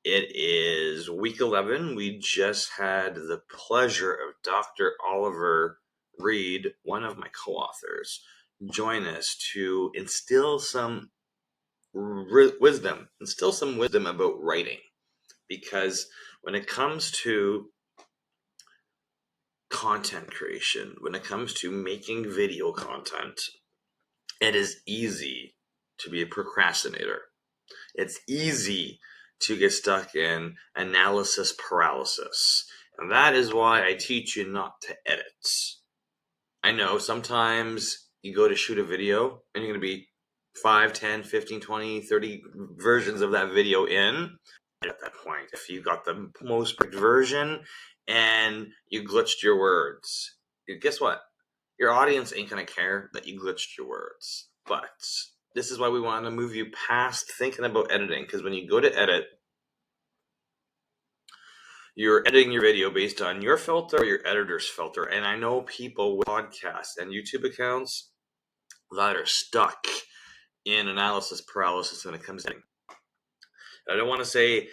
It is week 11. We just had the pleasure of Dr. Oliver Reed, one of my co-authors, join us to instill some wisdom about writing. Because when it comes to content creation, when it comes to making video content, it is easy to be a procrastinator. It's easy to get stuck in analysis paralysis. And that is why I teach you not to edit. I know sometimes you go to shoot a video and you're going to be 5, 10, 15, 20, 30 versions of that video in. At that point, if you got the most perfect version and you glitched your words, guess what? Your audience ain't going to care that you glitched your words. But this is why we want to move you past thinking about editing, because when you go to edit, you're editing your video based on your filter or your editor's filter. And I know people with podcasts and YouTube accounts that are stuck in analysis paralysis when it comes to editing. I don't want to say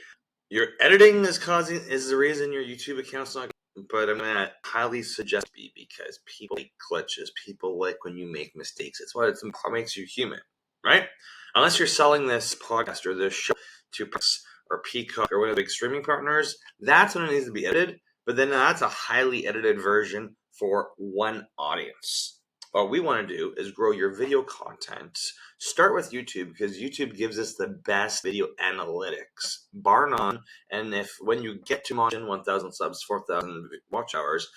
your editing is the reason your YouTube account's not good, but I'm going to highly suggest it because people like glitches. People like when you make mistakes. It's what makes you human, right? Unless you're selling this podcast or this show to Press or Peacock or one of the big streaming partners, that's when it needs to be edited. But then that's a highly edited version for one audience. What we want to do is grow your video content. Start with YouTube because YouTube gives us the best video analytics, bar none. And when you get to 1,000 subs, 4,000 watch hours,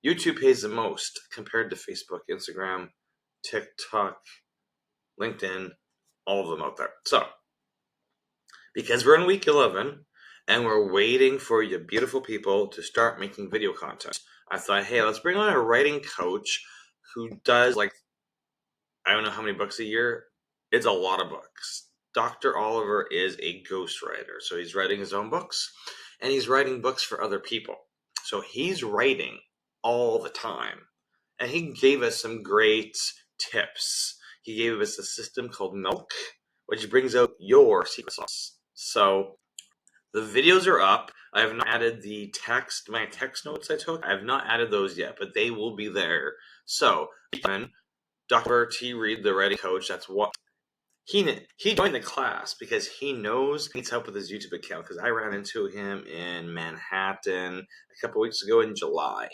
YouTube pays the most compared to Facebook, Instagram, TikTok, LinkedIn, all of them out there. So, because we're in week 11 and we're waiting for you beautiful people to start making video content, I thought, hey, let's bring on a writing coach who does I don't know how many books a year. It's a lot of books. Dr. Oliver is a ghostwriter. So he's writing his own books and he's writing books for other people. So he's writing all the time. And he gave us some great tips. He gave us a system called M.I.L.K, which brings out your secret sauce. So the videos are up. I have not added my text notes I took. I have not added those yet, but they will be there. So, Dr. T. Reed, the writing coach, that's what he joined the class because he knows he needs help with his YouTube account because I ran into him in Manhattan a couple weeks ago in July,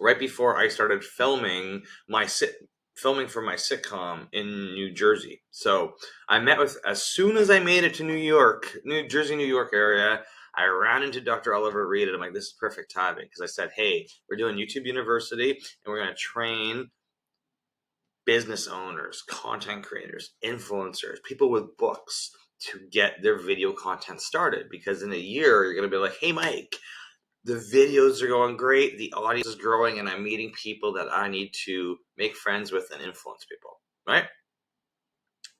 right before I started filming for my sitcom in New Jersey. So I met with, as soon as I made it to New Jersey, New York area, I ran into Dr. Oliver Reed and I'm like, this is perfect timing because I said, hey, we're doing YouTube University and we're going to train business owners, content creators, influencers, people with books to get their video content started. Because in a year, you're going to be like, hey, Mike, the videos are going great, the audience is growing, and I'm meeting people that I need to make friends with and influence people, right?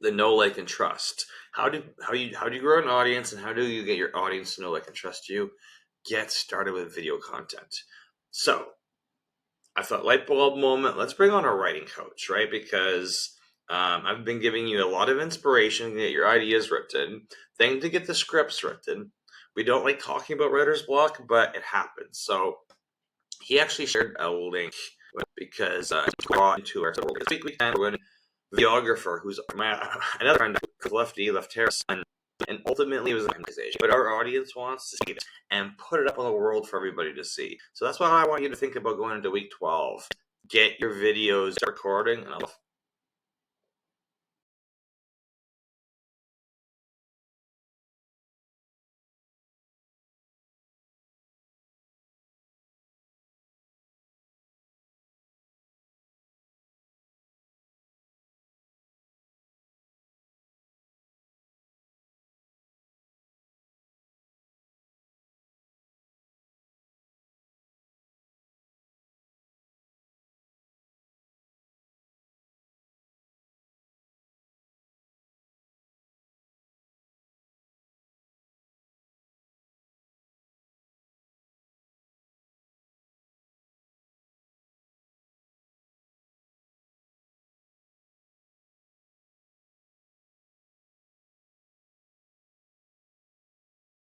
The know, like, and trust. How do you grow an audience, and how do you get your audience to know, like, and trust you? Get started with video content. So I thought, light bulb moment, let's bring on a writing coach, right? Because I've been giving you a lot of inspiration to get your ideas written, then to get the scripts written. We don't like talking about writer's block, but it happens. So he actually shared a link because he brought into our weekend videographer who's another friend, Left Harris, and ultimately it was a monetization. But our audience wants to see it and put it up on the world for everybody to see. So that's why I want you to think about going into week 12. Get your videos recording, and